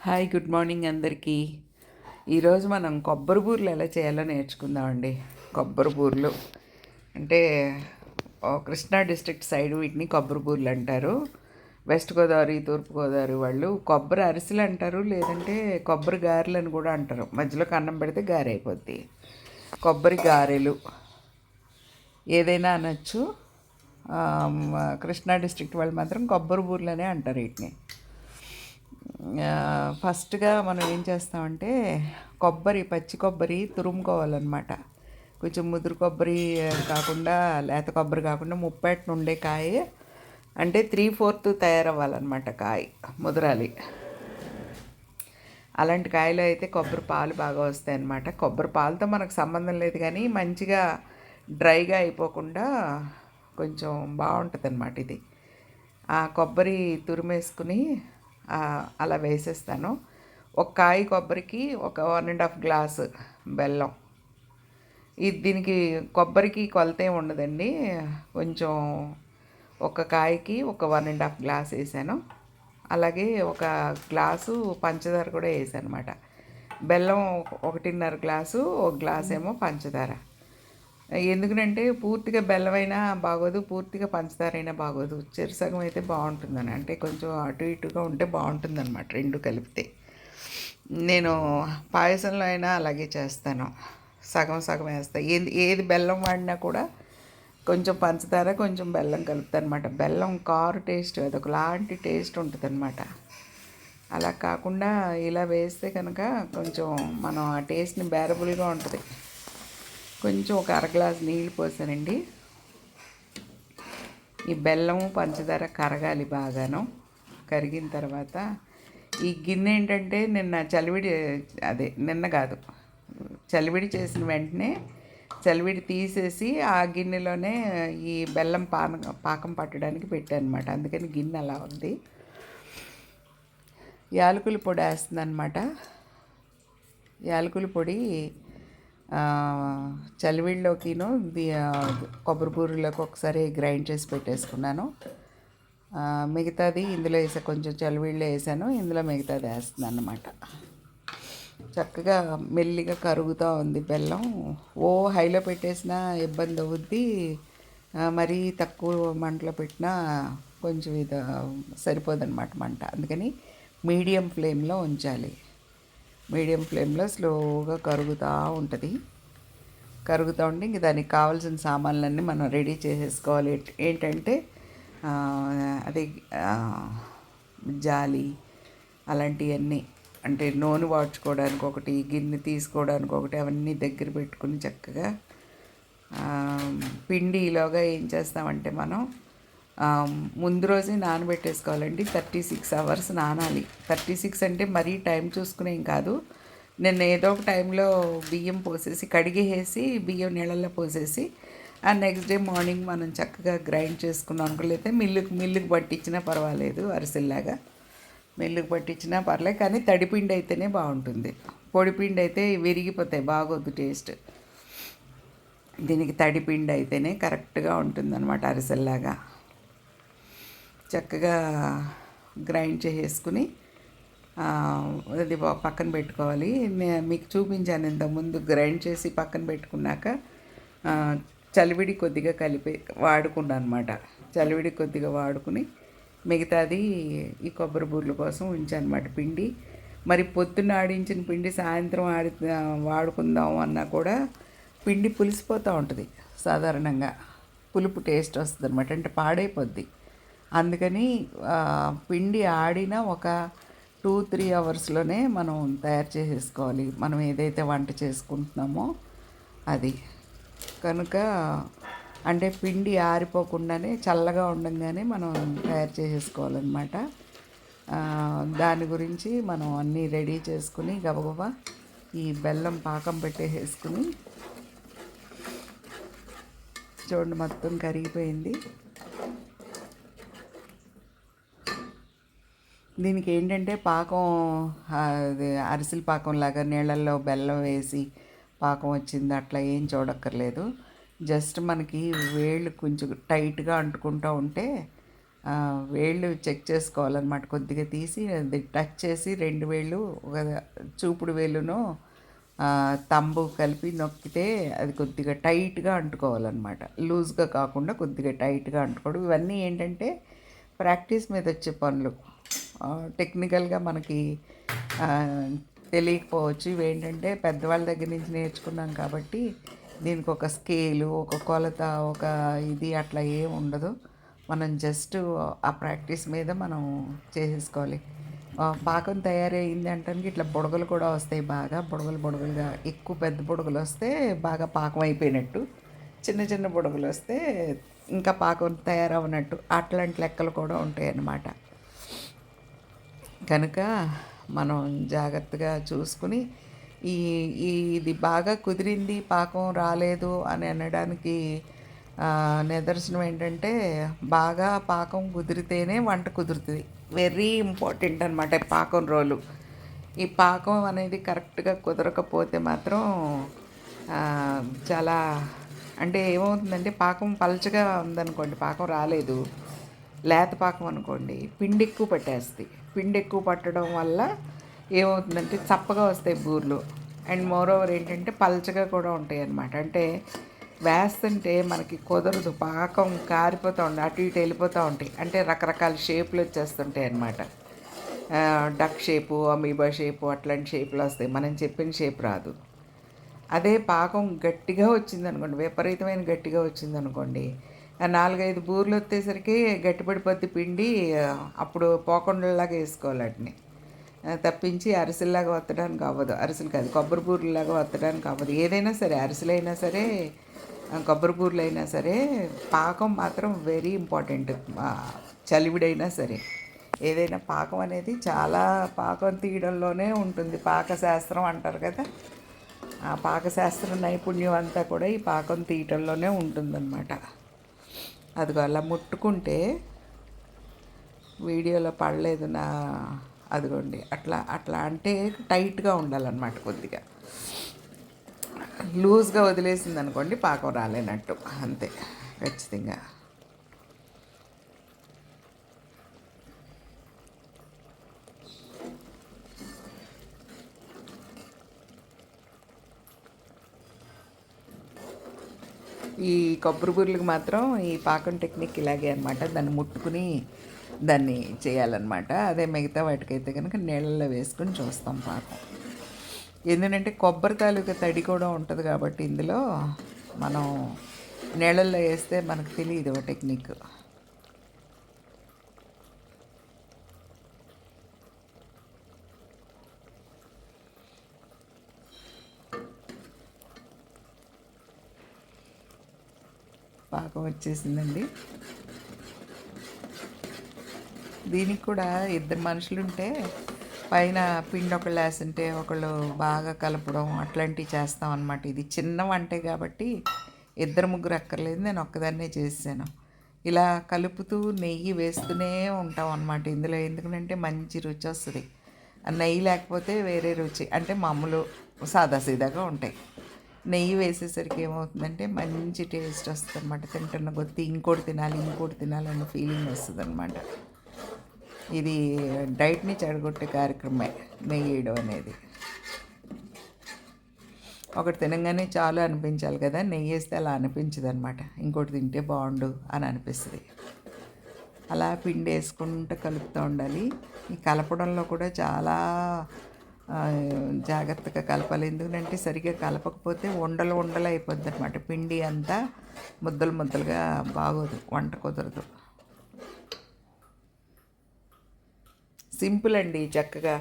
Hi, good morning అందరికీ. ఈరోజు మనం కొబ్బరి బూరెలు ఎలా చేయాలో నేర్చుకుందామండి. కొబ్బరి బూరెలు అంటే కృష్ణా డిస్ట్రిక్ట్ సైడ్ వీటిని కొబ్బరి బూరెలు అంటారు. వెస్ట్ గోదావరి, తూర్పుగోదావరి వాళ్ళు కొబ్బరి అరిసెలు అంటారు, లేదంటే కొబ్బరి గారెలు అని కూడా అంటారు. మధ్యలో కన్నం పెడితే గారె అయిపోద్ది. కొబ్బరి గారెలు ఏదైనా అనొచ్చు. కృష్ణా డిస్ట్రిక్ట్ వాళ్ళు మాత్రం కొబ్బరి బూరెలనే అంటారు వీటిని. ఫస్ట్గా మనం ఏం చేస్తామంటే పచ్చి కొబ్బరి తురుముకోవాలన్నమాట. కొంచెం ముదురు కొబ్బరి కాకుండా, లేత కొబ్బరి కాకుండా ముప్పేటను ఉండే కాయ అంటే 3/4 తయారవ్వాలన్నమాట. కాయ ముదరాలి. అలాంటి కాయలు అయితే కొబ్బరి పాలు బాగా వస్తాయి అన్నమాట. కొబ్బరి పాలతో మనకు సంబంధం లేదు, కానీ మంచిగా డ్రైగా అయిపోకుండా కొంచెం బాగుంటుంది అన్నమాట. ఇది ఆ కొబ్బరి తురిమేసుకుని అలా వేసేస్తాను. ఒక కాయ కొబ్బరికి ఒక 1.5 గ్లాసు బెల్లం. దీనికి కొబ్బరికి కొలతే ఉండదండి. కొంచెం ఒక కాయకి ఒక 1.5 గ్లాస్ వేసాను. అలాగే ఒక గ్లాసు పంచదార కూడా వేసాను అనమాట. బెల్లం 1.5 గ్లాసు, ఒక గ్లాస్ ఏమో పంచదార. ఎందుకంటే పూర్తిగా బెల్లమైనా బాగోదు, పూర్తిగా పంచదార అయినా బాగోదు. చెరుసగం అయితే బాగుంటుందని, అంటే కొంచెం అటు ఇటుగా ఉంటే బాగుంటుందన్నమాట రెండు కలిపితే. నేను పాయసంలో అయినా అలాగే చేస్తాను, సగం సగం వేస్తాను. ఏది బెల్లం వాడినా కూడా కొంచెం పంచదార కొంచెం బెల్లం కలుపుతాను అనమాట. బెల్లం కారు టేస్ట్ అదొకలాంటి టేస్ట్ ఉంటుంది అనమాట. అలా కాకుండా ఇలా వేస్తే కనుక కొంచెం మనం ఆ టేస్ట్ని బేరబుల్గా ఉంటుంది. కొంచెం ఒక 1/2 గ్లాస్ నీళ్ళు పోసానండి. ఈ బెల్లము పంచదార కరగాలి బాగాను. కరిగిన తర్వాత ఈ గిన్నె ఏంటంటే నిన్న కాదు, చలివిడి చేసిన వెంటనే చలివిడి తీసేసి ఆ గిన్నెలోనే ఈ బెల్లం పాకం పట్టడానికి పెట్టాను అనమాట. అందుకని గిన్నె అలా ఉంది. యాలకుల పొడి వేస్తుంది అనమాట. యాలకుల పొడి చలివిడిలోకిను కొబ్బరి బూరెలోకి ఒకసారి గ్రైండ్ చేసి పెట్టేసుకున్నాను. మిగతాది ఇందులో కొంచెం చలివిడిలో వేసాను, ఇందులో మిగతాది వేస్తున్నాను అన్నమాట. చక్కగా మెల్లిగా కరుగుతూ ఉంది బెల్లం. హైలో పెట్టేసినా ఇబ్బంది అవుద్ది, మరీ తక్కువ మంటలో పెట్టినా కొంచెం ఇది సరిపోదన్నమాట మంట. అందుకని మీడియం ఫ్లేమ్లో ఉంచాలి. మీడియం ఫ్లేమ్లో స్లోగా కరుగుతూ ఉంటుంది. కరుగుతూ ఉంటే ఇంక దానికి కావాల్సిన సామాన్లన్నీ మనం రెడీ చేసేసుకోవాలి. ఏంటంటే అది జాలి అలాంటివన్నీ, అంటే నూనె వాడ్చుకోవడానికి ఒకటి, గిన్నె తీసుకోవడానికి ఒకటి, అవన్నీ దగ్గర పెట్టుకుని చక్కగా పిండిలోగా ఏం చేస్తామంటే మనం ముందు రోజే నానబెట్టేసుకోవాలండి. 36 అవర్స్ నానాలి. 36 అంటే మరీ టైం చూసుకునేం కాదు. నేను ఏదో ఒక టైంలో బియ్యం పోసేసి కడిగేసి బియ్యం నీళ్ళల్లో పోసేసి ఆ నెక్స్ట్ డే మార్నింగ్ మనం చక్కగా గ్రైండ్ చేసుకున్నాం అనుకోలేతే మిల్లుకి పట్టించినా పర్వాలేదు. అరిసెల్లాగా మిల్లుకి పట్టించినా పర్లేదు, కానీ తడిపిండి అయితేనే బాగుంటుంది. పొడిపిండి అయితే విరిగిపోతాయి, బాగోద్దు టేస్ట్. దీనికి తడిపిండి అయితేనే కరెక్ట్గా ఉంటుందన్నమాట అరిసెల్లాగా. చక్కగా గ్రైండ్ చేసేసుకుని అది పక్కన పెట్టుకోవాలి. మీకు చూపించాను ఇంతకుముందు గ్రైండ్ చేసి పక్కన పెట్టుకున్నాక చలివిడి కొద్దిగా వాడుకున్నాను అనమాట. చలివిడి కొద్దిగా వాడుకుని మిగతాది ఈ కొబ్బరి బూరెల కోసం ఉంచానమాట పిండి. మరి పొద్దున్న ఆడించిన పిండి సాయంత్రం వాడుకుందాం అన్నా కూడా పిండి పులిసిపోతూ ఉంటుంది. సాధారణంగా పులుపు టేస్ట్ వస్తుంది అనమాట, అంటే పాడైపోద్ది. అందుకని పిండి ఆడిన ఒక 2-3 అవర్స్లోనే మనం తయారు చేసేసుకోవాలి, మనం ఏదైతే వంట చేసుకుంటున్నామో అది. కనుక అంటే పిండి ఆరిపోకుండానే చల్లగా ఉండగానే మనం తయారు చేసేసుకోవాలన్నమాట. దాని గురించి మనం అన్నీ రెడీ చేసుకుని గబగబా ఈ బెల్లం పాకం పెట్టేసుకుని, చూడండి మొత్తం కరిగిపోయింది. దీనికి ఏంటంటే పాకం అది అరిసెల పాకం లాగా నీళ్ళల్లో బెల్లం వేసి పాకం వచ్చింది అట్లా ఏం చూడక్కర్లేదు. జస్ట్ మనకి వేళ్ళు కొంచెం టైట్గా అంటుకుంటూ ఉంటే వేళ్ళు చెక్ చేసుకోవాలన్నమాట. కొద్దిగా తీసి అది టచ్ చేసి 2 వేళ్ళు ఒక చూపుడు వేలును తంబు కలిపి నొక్కితే అది కొద్దిగా టైట్‌గా అంటుకోవాలన్నమాట. లూజ్‌గా కాకుండా కొద్దిగా టైట్‌గా అంటుకోవడం. ఇవన్నీ ఏంటంటే ప్రాక్టీస్ మీద వచ్చే పనులు. టెక్నికల్‌గా మనకి ఆహ్, తెలియకపోవచ్చు. ఇవేంటంటే పెద్దవాళ్ళ దగ్గర నుంచి నేర్చుకున్నాం కాబట్టి దీనికి ఒక స్కేలు, ఒక కొలత, ఒక ఇది అట్లా ఏమి ఉండదు. మనం జస్ట్ ఆ ప్రాక్టీస్ మీద మనం చేసేసుకోవాలి. పాకం తయారయింది అంటానికి ఇట్లా బుడగలు కూడా వస్తాయి బాగా. బుడగలు బుడగలుగా ఎక్కువ పెద్ద బుడగలు వస్తే బాగా పాకం అయిపోయినట్టు. చిన్న చిన్న బుడగలు వస్తే ఇంకా పాకం తయారవ్వనట్టు. అట్లాంటి లెక్కలు కూడా ఉంటాయన్నమాట. కనుక మనం జాగ్రత్తగా చూసుకుని ఈ ఇది బాగా కుదిరింది పాకం రాలేదు అని అనడానికి నిదర్శనం ఏంటంటే బాగా పాకం కుదిరితేనే వంట కుదురుతుంది. వెరీ ఇంపార్టెంట్ అనమాట పాకం రోలు. ఈ పాకం అనేది కరెక్ట్గా కుదరకపోతే మాత్రం చాలా అంటే ఏమవుతుందంటే పాకం పలచగా ఉందనుకోండి, పాకం రాలేదు, లేత పాకం అనుకోండి, పిండి ఎక్కువ పట్టేస్తాయి. పిండి ఎక్కువ పట్టడం వల్ల ఏమవుతుందంటే చప్పగా వస్తాయి బూర్లు. అండ్ మోరోవర్ ఏంటంటే పలచగా కూడా ఉంటాయి అన్నమాట. అంటే వేస్తుంటే మనకి కుదరదు, పాకం కారిపోతూ ఉంటాయి, అటు ఇటు వెళ్ళిపోతూ ఉంటాయి. అంటే రకరకాల షేపులు వచ్చేస్తుంటాయి అన్నమాట. డక్ షేపు, అమీబా షేపు అట్లాంటి షేపులు వస్తాయి, మనం చెప్పిన షేప్ రాదు. అదే పాకం గట్టిగా వచ్చిందనుకోండి, విపరీతమైన గట్టిగా వచ్చిందనుకోండి, 4-5 బూర్లు వచ్చేసరికి గట్టిపడిపోద్ది పిండి. అప్పుడు పోకుండలాగా వేసుకోవాలి వాటిని, తప్పించి అరిసెల్లాగా వత్తడానికి అవ్వదు. అరిసెలు కాదు, కొబ్బరి బూరెలాగా వత్తడానికి అవ్వదు. ఏదైనా సరే, అరిసెలైనా సరే, కొబ్బరి బూరెలు అయినా సరే, పాకం మాత్రం వెరీ ఇంపార్టెంట్. చలివిడైనా సరే ఏదైనా పాకం అనేది చాలా, పాకం తీయడంలోనే ఉంటుంది. పాకశాస్త్రం అంటారు కదా, ఆ పాకశాస్త్ర నైపుణ్యం అంతా కూడా ఈ పాకం తీయటంలోనే ఉంటుందన్నమాట. అదిగో అలా ముట్టుకుంటే వీడియోలో పడలేదు నా, అదిగోండి అట్లా అట్లా అంటే టైట్గా ఉండాలన్నమాట. కొద్దిగా లూజ్గా వదిలేసింది అనుకోండి పాకం రాలేనట్టు, అంతే ఖచ్చితంగా. ఈ కొబ్బరి బూరెలకు మాత్రం ఈ పాకం టెక్నిక్ ఇలాగే అనమాట. దాన్ని ముట్టుకుని దాన్ని చేయాలన్నమాట. అదే మిగతా వాటికైతే కనుక నీళ్ళల్లో వేసుకుని చూస్తాం పాకం. ఎందుకంటే కొబ్బరి తాలూకా తడి కూడా ఉంటుంది కాబట్టి ఇందులో మనం నీళ్ళల్లో వేస్తే మనకు తెలియదు టెక్నిక్. పాకం వచ్చేసిందండి. దీనికి కూడా ఇద్దరు మనుషులుంటే పైన పిండి ఒకళ్ళు వేస్తుంటే ఒకళ్ళు బాగా కలపడం అట్లాంటివి చేస్తాం అన్నమాట. ఇది చిన్న వంటే కాబట్టి ఇద్దరు ముగ్గురు అక్కర్లేదు, నేను ఒక్కదాన్నే చేసాను. ఇలా కలుపుతూ నెయ్యి వేస్తూనే ఉంటాం అన్నమాట ఇందులో. ఎందుకంటే మంచి రుచి వస్తుంది. నెయ్యి లేకపోతే వేరే రుచి, అంటే మామూలు సాదాసీదాగా ఉంటాయి. నెయ్యి వేసేసరికి ఏమవుతుందంటే మంచి టేస్ట్ వస్తుంది అనమాట. తింటున్న కొద్దీ ఇంకోటి తినాలి ఇంకోటి తినాలన్న ఫీలింగ్ వస్తుంది అనమాట. ఇది డైట్ని చెడగొట్టే కార్యక్రమే నెయ్యి వేయడం అనేది. ఒకటి తినగానే చాలు అనిపించాలి కదా, నెయ్యి వేస్తే అలా అనిపించదు అనమాట. ఇంకోటి తింటే బాగుండు అని అనిపిస్తుంది. అలా పిండి వేసుకుంటూ కలుపుతూ ఉండాలి. ఈ కలపడంలో కూడా చాలా జాగ్రత్తగా కలపాలి. ఎందుకంటే సరిగ్గా కలపకపోతే ఉండలు ఉండలు అయిపోద్ది అనమాట. పిండి అంతా ముద్దలు ముద్దలుగా బాగోదు, వంట కుదరదు. సింపుల్ అండి, చక్కగా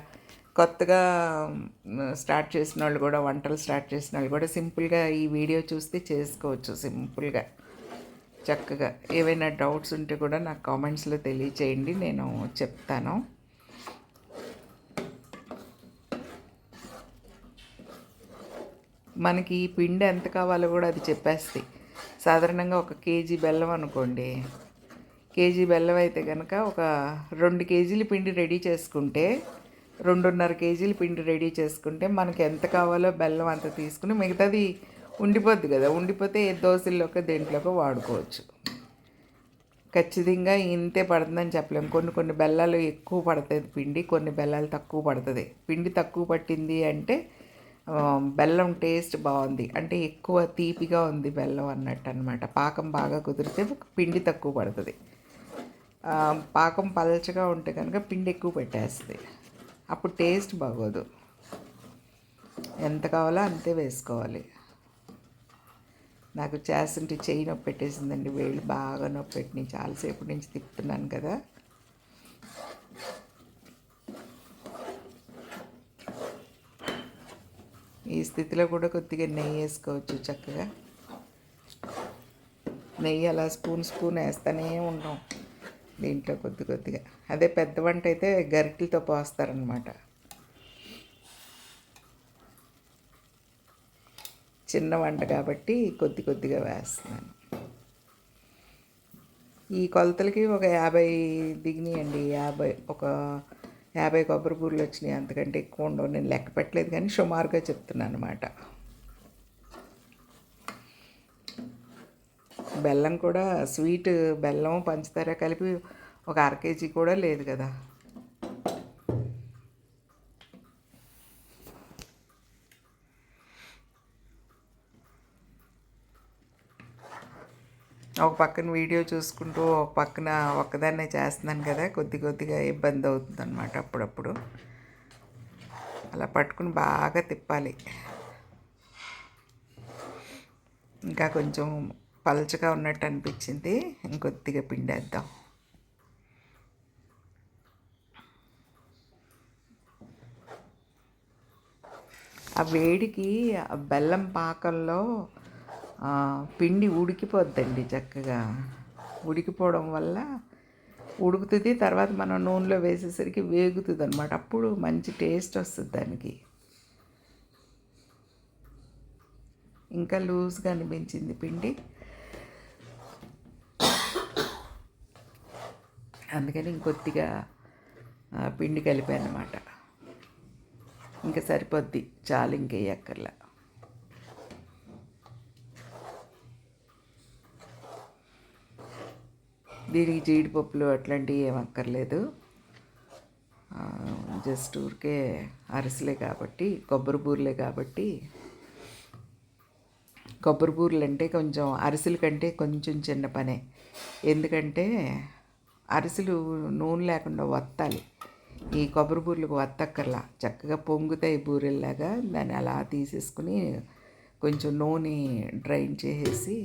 కొత్తగా స్టార్ట్ చేసిన వాళ్ళు కూడా, వంటలు స్టార్ట్ చేసిన వాళ్ళు కూడా సింపుల్గా ఈ వీడియో చూస్తే చేసుకోవచ్చు సింపుల్గా చక్కగా. ఏవైనా డౌట్స్ ఉంటే కూడా నాకు కామెంట్స్లో తెలియచేయండి, నేను చెప్తాను. మనకి పిండి ఎంత కావాలో కూడా అది చెప్పేస్తాయి. సాధారణంగా 1 కేజీ బెల్లం అనుకోండి, కేజీ బెల్లం అయితే కనుక ఒక 2 కేజీల పిండి రెడీ చేసుకుంటే, 2.5 కేజీల పిండి రెడీ చేసుకుంటే మనకి ఎంత కావాలో బెల్లం అంత తీసుకుని మిగతాది ఉండిపోద్ది కదా. ఉండిపోతే ఏ దోశల్లోకి దేంట్లోకి వాడుకోవచ్చు. ఖచ్చితంగా ఇంతే పడుతుందని చెప్పలేము. కొన్ని కొన్ని బెల్లాలు ఎక్కువ పడుతుంది పిండి, కొన్ని బెల్లాలు తక్కువ పడుతుంది. పిండి తక్కువ పట్టింది అంటే బెల్లం టేస్ట్ బాగుంది అంటే ఎక్కువ తీపిగా ఉంది బెల్లం అన్నట్టు అనమాట. పాకం బాగా కుదిరితే పిండి తక్కువ పడుతుంది. పాకం పలచగా ఉంటే కనుక పిండి ఎక్కువ పెట్టేస్తుంది, అప్పుడు టేస్ట్ బాగోదు. ఎంత కావాలో అంతే వేసుకోవాలి. నాకు చేస్తుంటే చెయ్యి నొప్పి పెట్టేసిందండి, వేళ్ళు బాగా నొప్పి పెట్టినాయి, చాలాసేపు నుంచి తిప్పుతున్నాను కదా. ఈ స్థితిలో కూడా కొద్దిగా నెయ్యి వేసుకోవచ్చు చక్కగా. నెయ్యి అలా స్పూన్ స్పూన్ వేస్తూనే ఉంటాం దీంట్లో కొద్ది కొద్దిగా. అదే పెద్ద వంట అయితే గరిటెలతో పోస్తారనమాట. చిన్న వంట కాబట్టి కొద్ది కొద్దిగా వేస్తున్నాను. ఈ కొలతలకి ఒక 50 దిగినాయండి. 50 కొబ్బరి బూరెలు వచ్చినాయి, అంతకంటే ఎక్కువ ఉండవు. నేను లెక్క పెట్టలేదు కానీ సుమారుగా చెప్తున్నాను అనమాట. బెల్లం కూడా స్వీట్ బెల్లం పంచదార కలిపి ఒక 1/2 కేజీ కూడా లేదు కదా. ఒక పక్కన వీడియో చూసుకుంటూ ఒక పక్కన ఒక్కదాన్నే చేస్తున్నాను కదా, కొద్ది కొద్దిగా ఇబ్బంది అవుతుంది అనమాట. అప్పుడప్పుడు అలా పట్టుకుని బాగా తిప్పాలి. ఇంకా కొంచెం పలచగా ఉన్నట్టు అనిపించింది, ఇంకొద్దిగా పిండేద్దాం. ఆ వేడికి ఆ బెల్లం పాకంలో పిండి ఉడికిపోద్దండి చక్కగా. ఉడికిపోవడం వల్ల ఉడుకుతుంది, తర్వాత మనం నూనెలో వేసేసరికి వేగుతుంది అనమాట. అప్పుడు మంచి టేస్ట్ వస్తుంది దానికి. ఇంకా లూజ్గా అనిపించింది పిండి, అందుకని ఇంకొద్దిగా పిండి కలిపాను అనమాట. ఇంకా సరిపోద్ది, చాలు, ఇంకేయక్కర్లా. దీనికి జీడిపప్పులు అట్లాంటివి ఏమక్కర్లేదు. జస్ట్ ఊరికే అరిసెలే కాబట్టి, కొబ్బరి బూరెలే కాబట్టి. కొబ్బరి బూరెలు అంటే కొంచెం అరిసెల కంటే కొంచెం చిన్న పనే. ఎందుకంటే అరిసెలు నూనె లేకుండా వత్తాలి, ఈ కొబ్బరి బూరెలకు వత్తక్కర్లా, చక్కగా పొంగుతాయి బూరెల్లాగా. దాన్ని అలా తీసేసుకుని కొంచెం నూనె డ్రైన్ చేసేసి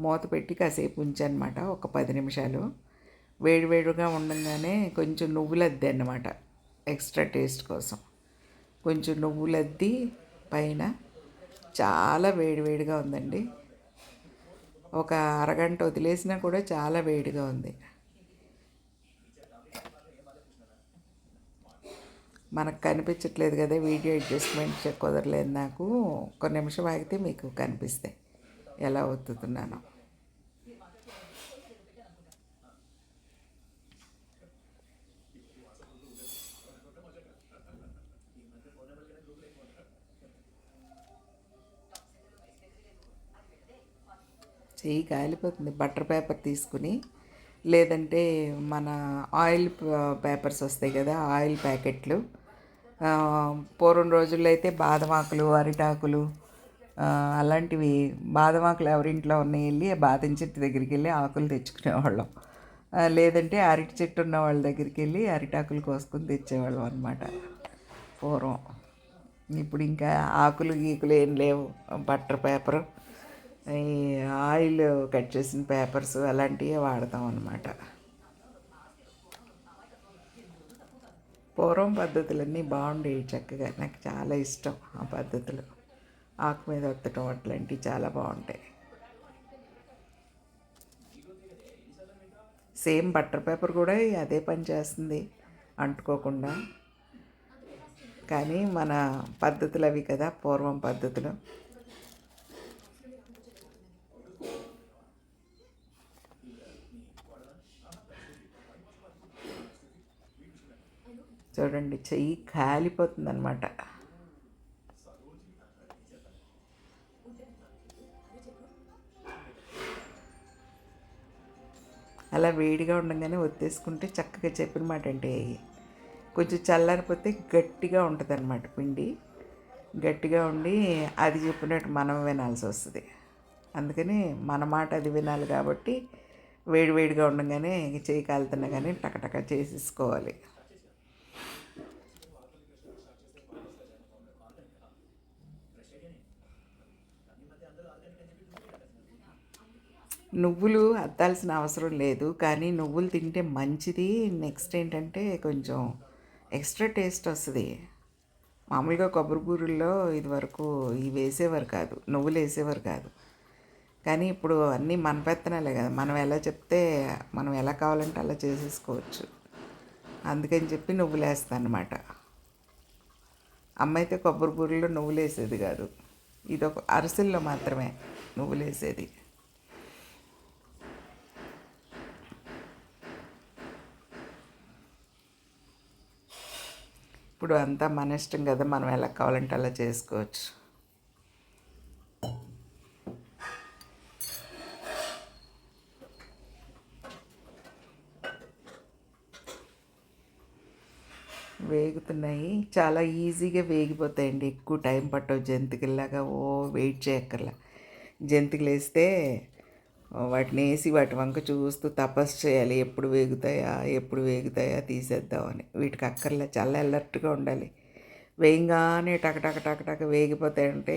మూత పెట్టి కాసేపు ఉంచనమాట, ఒక 10 నిమిషాలు. వేడివేడిగా ఉండగానే కొంచెం నువ్వులద్ది అన్నమాట, ఎక్స్ట్రా టేస్ట్ కోసం కొంచెం నువ్వులద్ది పైన. చాలా వేడివేడిగా ఉందండి, ఒక అరగంట వదిలేసినా కూడా చాలా వేడిగా ఉంది. మనకు కనిపించట్లేదు కదా, వీడియో అడ్జస్ట్మెంట్ కుదరలేదు నాకు. ఒక నిమిషం ఆగితే మీకు కనిపిస్తాయి ఎలా ఒత్తుతున్నానో. చెయ్యి కాలిపోతుంది. బటర్ పేపర్ తీసుకుని, లేదంటే మన ఆయిల్ పేపర్స్ వస్తాయి కదా, ఆయిల్ ప్యాకెట్లు. పూర్వం రోజుల్లో అయితే బాదమాకులు, అరిటాకులు అలాంటివి. బాదమాకులు ఎవరింట్లో ఉన్నాయి వెళ్ళి బాదం చెట్టు దగ్గరికి వెళ్ళి ఆకులు తెచ్చుకునేవాళ్ళం, లేదంటే అరటి చెట్టు ఉన్న వాళ్ళ దగ్గరికి వెళ్ళి అరిటాకులు కోసుకొని తెచ్చేవాళ్ళం అనమాట పూర్వం. ఇప్పుడు ఇంకా ఆకులు గీకులు ఏం లేవు. బటర్ పేపరు, ఈ ఆయిల్ కట్ చేసిన పేపర్స్ అలాంటివే వాడతాం అన్నమాట. పూర్వం పద్ధతులన్నీ బాగుండేవి చక్కగా, నాకు చాలా ఇష్టం ఆ పద్ధతులు. ఆకు మీద ఒత్తటం అట్లాంటివి చాలా బాగుంటాయి. సేమ్ బటర్ పేపర్ కూడా అదే పని చేస్తుంది, అంటుకోకుండా. కానీ మన పద్ధతులు అవి కదా, పూర్వం పద్ధతులు. చూడండి, చెయ్యి కాలిపోతుంది అనమాట. అలా వేడిగా ఉండగానే ఒత్తేసుకుంటే చక్కగా చెప్పిన మాట అంటే కొంచెం చల్లారిపోతే గట్టిగా ఉంటుంది అన్నమాట పిండి. గట్టిగా ఉండి అది చెప్పినట్టు మనం వినాల్సి వస్తుంది. అందుకని మన మాట అది వినాలి కాబట్టి వేడి వేడిగా ఉండగానే చేయి కాలుతున్నా కానీ టకటక చేసేసుకోవాలి. నువ్వులు అద్దాల్సిన అవసరం లేదు, కానీ నువ్వులు తింటే మంచిది. నెక్స్ట్ ఏంటంటే కొంచెం ఎక్స్ట్రా టేస్ట్ వస్తుంది. మామూలుగా కొబ్బరి బూరెల్లో ఇదివరకు ఇవి వేసేవారు కాదు, నువ్వులు వేసేవారు కాదు. కానీ ఇప్పుడు అన్నీ మన పెత్తనాలే కదా, మనం ఎలా చెప్తే మనం ఎలా కావాలంటే అలా చేసేసుకోవచ్చు. అందుకని చెప్పి నువ్వులు వేస్తాను అనమాట. అమ్మ అయితే కొబ్బరి బూరెల్లో నువ్వులు వేసేది కాదు, ఇదొక అరిసెల్లో మాత్రమే నువ్వులు వేసేది. ఇప్పుడు అంతా మన ఇష్టం కదా, మనం ఎలా కావాలంటే అలా చేసుకోవచ్చు. వేగుతున్నాయి, చాలా ఈజీగా వేగిపోతాయండి, ఎక్కువ టైం పట్టవు. జంతికల్లాగా వెయిట్ చేయక్కర్లా. జంతికలు వేస్తే వాటిని వేసి వాటి వంక చూస్తూ తపస్సు చేయాలి, ఎప్పుడు వేగుతాయా ఎప్పుడు వేగుతాయా తీసేద్దామని. వీటికి అక్కర్లే, చాలా అలర్ట్గా ఉండాలి. వేయంగానే టకటక టకటక వేగిపోతాయంటే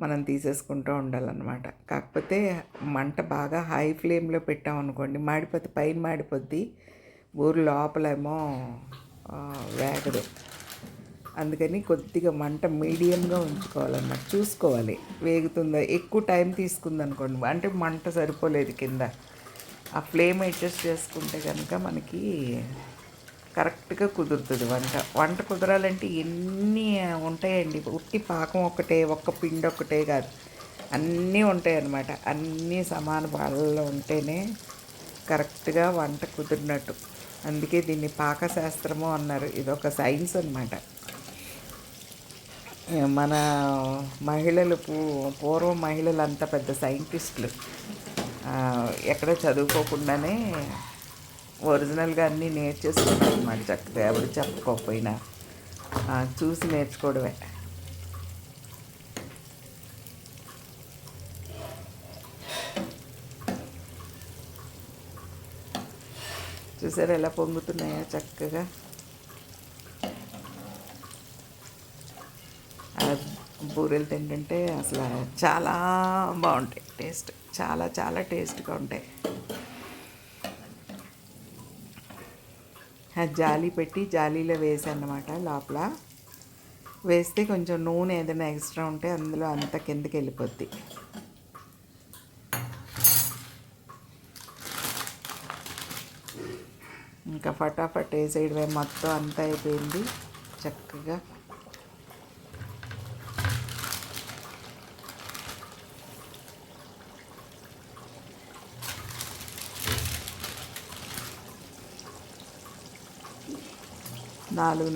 మనం తీసేసుకుంటూ ఉండాలన్నమాట. కాకపోతే మంట బాగా హై ఫ్లేమ్లో పెట్టామనుకోండి మాడిపోతే, పైన మాడిపోద్ది, ఊరు లోపలేమో వేగదు. అందుకని కొద్దిగా మంట మీడియంగా ఉంచుకోవాలన్నమాట. చూసుకోవాలి వేగుతుందా. ఎక్కువ టైం తీసుకుందనుకోండి, అంటే మంట సరిపోలేదు కింద, ఆ ఫ్లేమ్ అడ్జస్ట్ చేసుకుంటే కనుక మనకి కరెక్ట్గా కుదురుతుంది వంట కుదరాలంటే ఎన్ని ఉంటాయండి. ఉట్టి పాకం ఒకటే, ఒక్క పిండి ఒకటే కాదు, అన్నీ ఉంటాయి అన్నమాట. అన్నీ సమాన పాలలో ఉంటేనే కరెక్ట్గా వంట కుదిరినట్టు. అందుకే దీన్ని పాకశాస్త్రము అన్నారు. ఇదొక సైన్స్ అన్నమాట. మన మహిళలు పూర్వం మహిళలు అంత పెద్ద సైంటిస్టులు, ఎక్కడ చదువుకోకుండానే ఒరిజినల్గా అన్నీ నేర్చేసుకుంటారు అన్నమాట. చక్కగా ఎవరు చెప్పుకోకపోయినా చూసి నేర్చుకోవడమే. చూసారా ఎలా పొంగుతున్నాయో చక్కగా. బూరెలు తింటుంటే అసలు చాలా బాగుంటాయి, టేస్ట్ చాలా చాలా టేస్ట్గా ఉంటాయి. జాలీ పెట్టి జాలీలో వేసానమాట. లోపల వేస్తే కొంచెం నూనె ఏదైనా ఎక్స్ట్రా ఉంటే అందులో అంత కిందకి వెళ్ళిపోద్ది. ఇంకా ఫటాఫట్ వేసేయడమే, మొత్తం అంతా అయిపోయింది చక్కగా.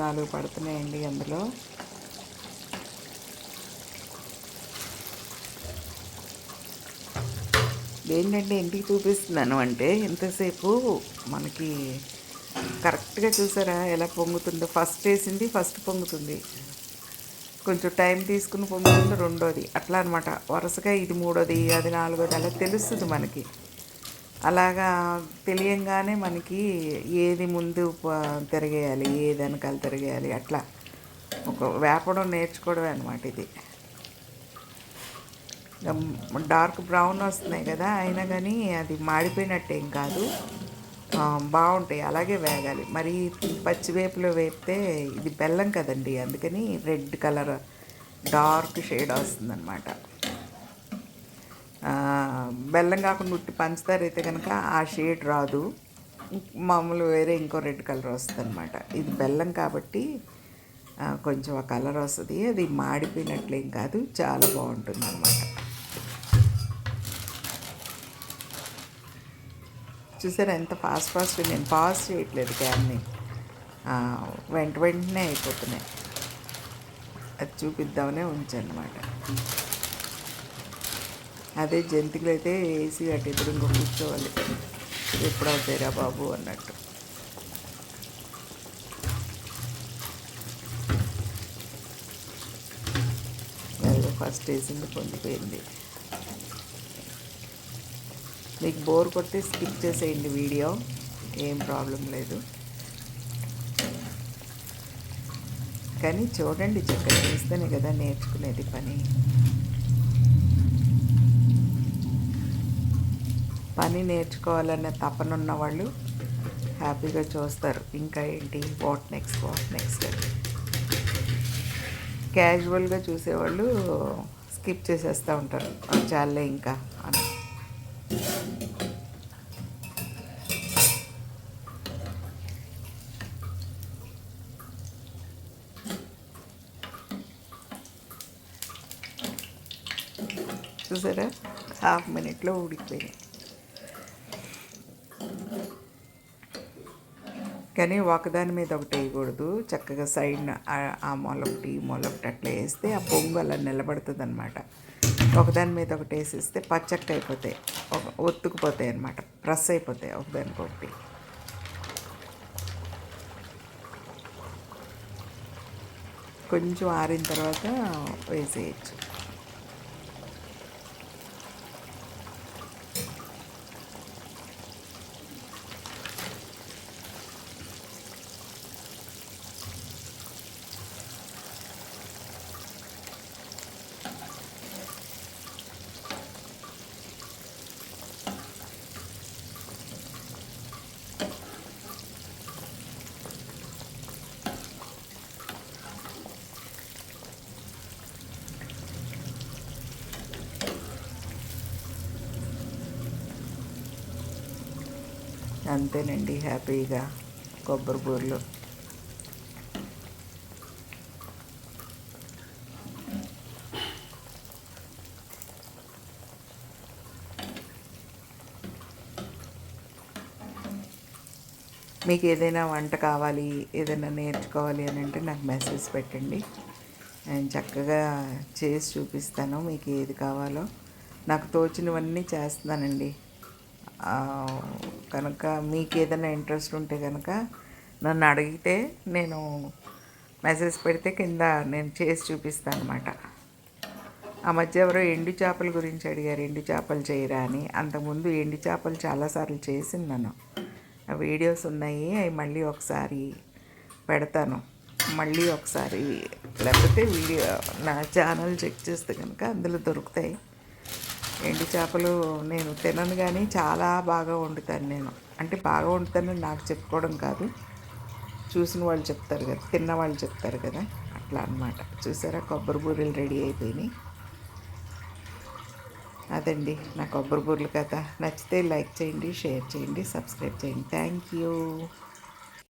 నాలుగు పడుతున్నాయండి అందులో. ఏంటంటే ఇంటికి చూపిస్తున్నాను అంటే ఎంతసేపు మనకి కరెక్ట్గా చూసారా ఎలా పొంగుతుందో. ఫస్ట్ వేసింది ఫస్ట్ పొంగుతుంది, కొంచెం టైం తీసుకుని పొంగుతుంది రెండోది, అట్లా అనమాట. వరుసగా ఇది మూడోది, అది నాలుగోది, అలా తెలుస్తుంది మనకి. అలాగా తెలియంగానే మనకి ఏది ముందు తిరగేయాలి, ఏది వెనకాల తిరగేయాలి, అట్లా ఒక వేపడం నేర్చుకోవడమే అనమాట ఇది. డార్క్ బ్రౌన్ వస్తున్నాయి కదా, అయినా కానీ అది మాడిపోయినట్టేం కాదు, బాగుంటాయి. అలాగే వేగాలి. మరి పచ్చివేపులో వేపితే ఇది బెల్లం కదండి, అందుకని రెడ్ కలర్ డార్క్ షేడ్ వస్తుందన్నమాట. బెల్లం కాకుండా ఉట్టి పంచదార అయితే కనుక ఆ షేడ్ రాదు, మామూలు వేరే ఇంకో రెడ్ కలర్ వస్తుంది అనమాట. ఇది బెల్లం కాబట్టి కొంచెం ఆ కలర్ వస్తుంది. అది మాడిపోయినట్లేం కాదు, చాలా బాగుంటుంది అనమాట. చూసారా ఎంత ఫాస్ట్ నేను పాజ్ చేయట్లేదు క్యాన్ని, వెంటనే అయిపోతున్నాయి. అది చూపిద్దామనే ఉంచనమాట. అదే జంతికలు అయితే వేసి అటు ఎదురు ఇంకో కూర్చోవాలి. ఇది ఎప్పుడు అవుతాయిరా బాబు అన్నట్టు. ఫస్ట్ వేసింది పొంగిపోయింది. మీకు బోర్ కొడితే స్కిప్ చేసేయండి వీడియో, ఏం ప్రాబ్లం లేదు. కానీ చూడండి, చక్కగా చేస్తేనే కదా నేర్చుకునేది పని నేర్చుకోవాలనే తపనున్న వాళ్ళు హ్యాపీగా చూస్తారు. ఇంకా ఏంటి, వాట్ నెక్స్ట్ అని. క్యాజువల్గా చూసేవాళ్ళు స్కిప్ చేసేస్తూ ఉంటారు, చాలే ఇంకా అని. చూసారా, హాఫ్ మినిట్లో ఉడికిపోయాయి. కానీ ఒకదాని మీద ఒకటి వేయకూడదు, చక్కగా సైడ్ ఆ మూల ఒకటి ఈ మూల ఒకటి అట్లా వేస్తే ఆ పొంగు అలా నిలబడుతుంది అనమాట. ఒకదాని మీద ఒకటి వేసేస్తే పచ్చక్క అయిపోతాయి, ఒత్తుకుపోతాయి అనమాట, ప్రెస్ అయిపోతాయి ఒకదానికొకటి. కొంచెం ఆరిన తర్వాత వేసేయచ్చు. అంతేనండి, హ్యాపీగా కొబ్బరి బూరెలు. మీకు ఏదైనా వంట కావాలి, ఏదైనా నేర్చుకోవాలి అని అంటే నాకు మెసేజ్ పెట్టండి, నేను చక్కగా చేసి చూపిస్తాను. మీకు ఏది కావాలో నాకు తోచినవన్నీ చేస్తున్నానండి. కనుక మీకు ఏదైనా ఇంట్రెస్ట్ ఉంటే కనుక నన్ను అడిగితే నేను మెసేజ్ పెడితే కింద నేను చేసి చూపిస్తాను అన్నమాట. ఆ మధ్య ఎవరో ఎండు చేపల గురించి అడిగారు, ఎండు చేపలు చేయరా అని. అంతకుముందు ఎండు చేపలు చాలాసార్లు చేసినాను, ఆ వీడియోస్ ఉన్నాయి, అవి మళ్ళీ ఒకసారి పెడతాను. మళ్ళీ ఒకసారి లేకపోతే వీడియో నా ఛానల్ చెక్ చేస్తే కనుక అందులో దొరుకుతాయి. ఎండు చేపలు నేను తినను, కానీ చాలా బాగా వండుతాను నేను. అంటే బాగా వండుతానని నాకు చెప్పుకోవడం కాదు, చూసిన వాళ్ళు చెప్తారు కదా, తిన్న వాళ్ళు చెప్తారు కదా, అట్లా అన్నమాట. చూసారా, కొబ్బరి బూరెలు రెడీ అయిపోయినాయి. అదండి నా కొబ్బరి బూరెలు కథ. నచ్చితే లైక్ చేయండి, షేర్ చేయండి, సబ్స్క్రైబ్ చేయండి. Thank you.